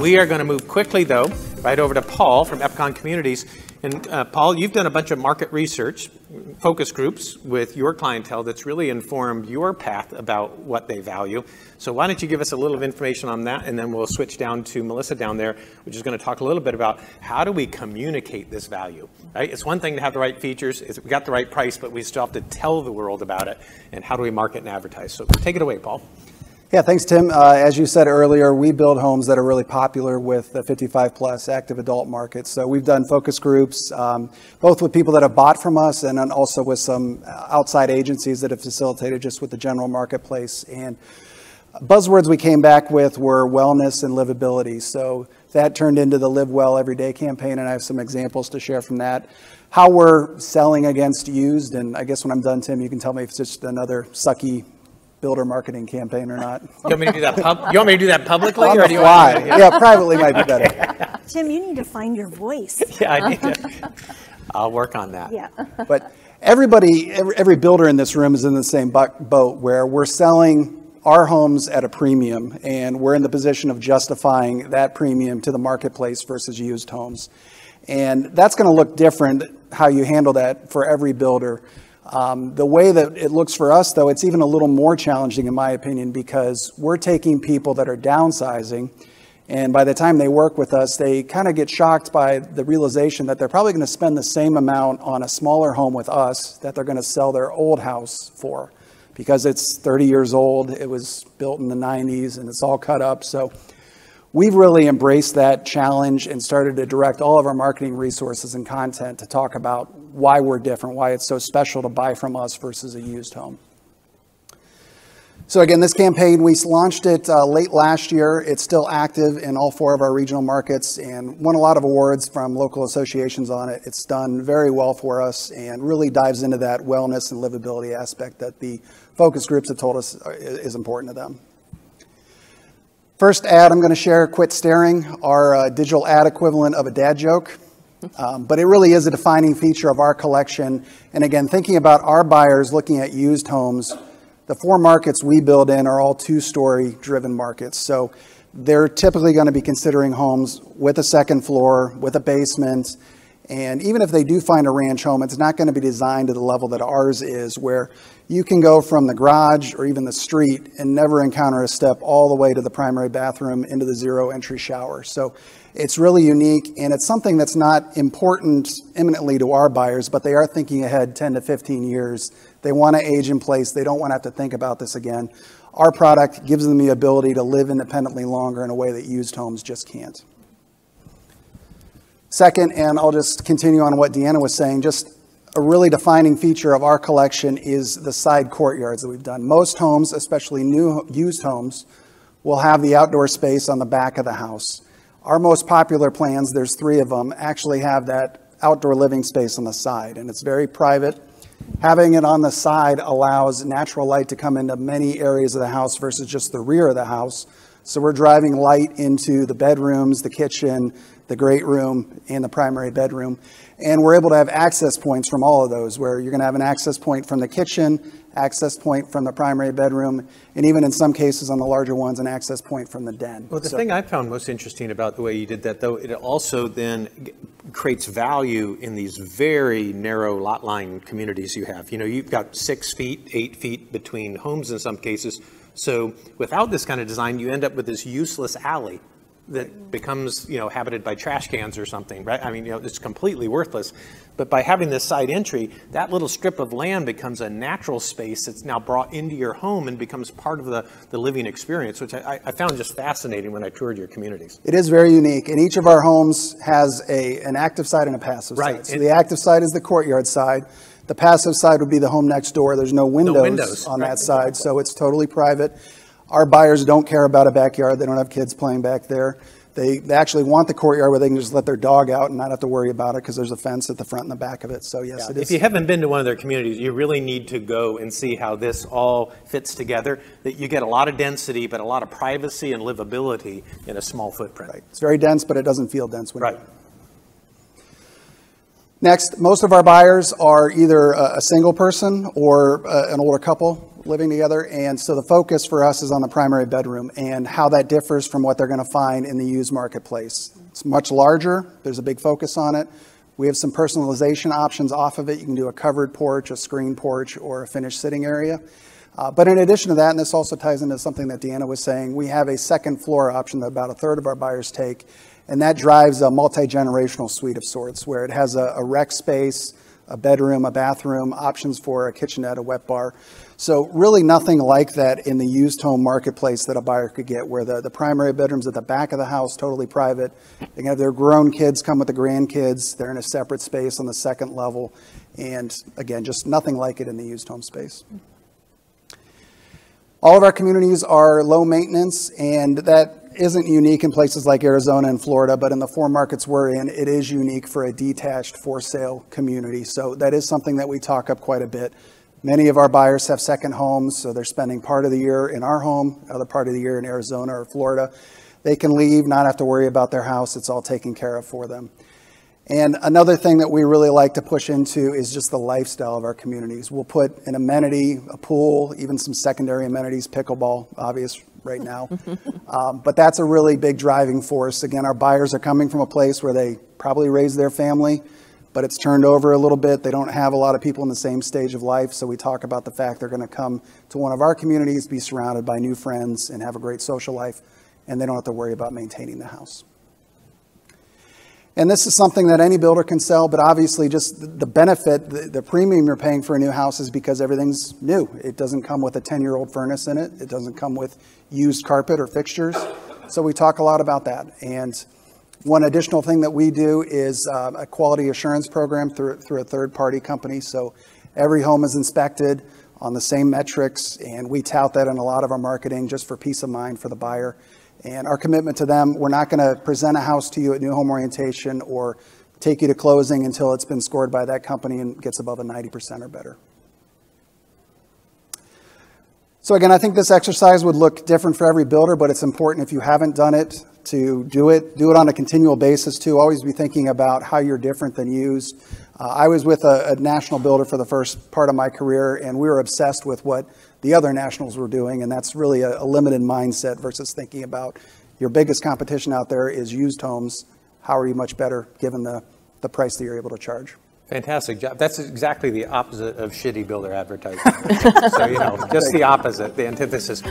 We are going to move quickly, though, right over to Paul from Epcon Communities. And Paul, you've done a bunch of market research, focus groups with your clientele that's really informed your path about what they value. So why don't you give us a little information on that, and then we'll switch down to Melissa down there, which is going to talk a little bit about how do we communicate this value, right? It's one thing to have the right features, we got the right price, but we still have to tell the world about it, and how do we market and advertise? So take it away, Paul. Yeah, thanks, Tim. As you said earlier, we build homes that are really popular with the 55-plus active adult market. So we've done focus groups, both with people that have bought from us and then also with some outside agencies that have facilitated just with the general marketplace. And buzzwords we came back with were wellness and livability. So that turned into the Live Well Everyday campaign, and I have some examples to share from that. How we're selling against used, and I guess when I'm done, Tim, you can tell me if it's just another sucky builder marketing campaign or not. You want me to do that, you want me to do that publicly? On or the do you fly. want Yeah, privately might be better. Tim, you need to find your voice. Yeah, I need to. I'll work on that. Yeah. But everybody, every builder in this room is in the same boat where we're selling our homes at a premium, and we're in the position of justifying that premium to the marketplace versus used homes. And that's going to look different how you handle that for every builder. The way that it looks for us, though, it's even a little more challenging, in my opinion, because we're taking people that are downsizing, and by the time they work with us, they kind of get shocked by the realization that they're probably going to spend the same amount on a smaller home with us that they're going to sell their old house for, because it's 30 years old, it was built in the 90s, and it's all cut up. So we've really embraced that challenge and started to direct all of our marketing resources and content to talk about why we're different, why it's so special to buy from us versus a used home. So again, this campaign, we launched it late last year. It's still active in all 4 of our regional markets and won a lot of awards from local associations on it. It's done very well for us and really dives into that wellness and livability aspect that the focus groups have told us is important to them. First ad I'm going to share, Quit Staring, our digital ad equivalent of a dad joke. But it really is a defining feature of our collection. And again, thinking about our buyers looking at used homes, the 4 markets we build in are all 2-story driven markets. So they're typically going to be considering homes with a second floor, with a basement. And even if they do find a ranch home, it's not going to be designed to the level that ours is, where you can go from the garage or even the street and never encounter a step all the way to the primary bathroom into the 0 entry shower. So it's really unique, and it's something that's not important imminently to our buyers, but they are thinking ahead 10 to 15 years. They want to age in place. They don't want to have to think about this again. Our product gives them the ability to live independently longer in a way that used homes just can't. Second, and I'll just continue on what Deanna was saying, just a really defining feature of our collection is the side courtyards that we've done. Most homes, especially new used homes, will have the outdoor space on the back of the house. Our most popular plans, there's 3 of them, actually have that outdoor living space on the side, and it's very private. Having it on the side allows natural light to come into many areas of the house versus just the rear of the house. So we're driving light into the bedrooms, the kitchen, the great room, and the primary bedroom. And we're able to have access points from all of those, where you're going to have an access point from the kitchen, access point from the primary bedroom, and even in some cases on the larger ones, an access point from the den. Well, the thing I found most interesting about the way you did that, though, it also then creates value in these very narrow lot line communities you have. You know, you've got 6 feet, 8 feet between homes in some cases. So without this kind of design, you end up with this useless alley that becomes, you know, habited by trash cans or something, right? I mean, you know, it's completely worthless. But by having this side entry, that little strip of land becomes a natural space that's now brought into your home and becomes part of the living experience, which I found just fascinating when I toured your communities. It is very unique, and each of our homes has an active side and a passive side. So the active side is the courtyard side. The passive side would be the home next door. There's no windows on that side, so it's totally private. Our buyers don't care about a backyard. They don't have kids playing back there. They actually want the courtyard where they can just let their dog out and not have to worry about it because there's a fence at the front and the back of it. So yes, it is. If you haven't been to one of their communities, you really need to go and see how this all fits together. That you get a lot of density, but a lot of privacy and livability in a small footprint. Right. It's very dense, but it doesn't feel dense when you're there. Next, most of our buyers are either a single person or an older couple. living together. And so the focus for us is on the primary bedroom and how that differs from what they're going to find in the used marketplace. It's much larger. There's a big focus on it. We have some personalization options off of it. You can do a covered porch, a screen porch, or a finished sitting area. But in addition to that, and this also ties into something that Deanna was saying, we have a second floor option that about a third of our buyers take, and that drives a multi-generational suite of sorts where it has a rec space, a bedroom, a bathroom, options for a kitchenette, a wet bar. So really nothing like that in the used home marketplace that a buyer could get, where the primary bedroom's at the back of the house, totally private. They can have their grown kids come with the grandkids. They're in a separate space on the second level. And again, just nothing like it in the used home space. All of our communities are low maintenance, and that isn't unique in places like Arizona and Florida, but in the 4 markets we're in, it is unique for a detached for-sale community. So that is something that we talk up quite a bit. Many of our buyers have second homes, so they're spending part of the year in our home, other part of the year in Arizona or Florida. They can leave, not have to worry about their house. It's all taken care of for them. And another thing that we really like to push into is just the lifestyle of our communities. We'll put an amenity, a pool, even some secondary amenities, pickleball, obvious right now. But that's a really big driving force. Again, our buyers are coming from a place where they probably raised their family, but it's turned over a little bit. They don't have a lot of people in the same stage of life. So we talk about the fact they're going to come to one of our communities, be surrounded by new friends, and have a great social life, and they don't have to worry about maintaining the house. And this is something that any builder can sell, but obviously just the benefit, the premium you're paying for a new house is because everything's new. It doesn't come with a 10-year-old furnace in it. It doesn't come with used carpet or fixtures. So we talk a lot about that. And one additional thing that we do is a quality assurance program through a third-party company. So every home is inspected on the same metrics, and we tout that in a lot of our marketing just for peace of mind for the buyer. And our commitment to them, we're not going to present a house to you at new home orientation or take you to closing until it's been scored by that company and gets above a 90% or better. So again, I think this exercise would look different for every builder, but it's important if you haven't done it to do it on a continual basis too. Always be thinking about how you're different than used. I was with a national builder for the first part of my career, and we were obsessed with what the other nationals were doing, and that's really a limited mindset versus thinking about your biggest competition out there is used homes. How are you much better given the price that you're able to charge? Fantastic job. That's exactly the opposite of shitty builder advertising. So, just the opposite, the antithesis.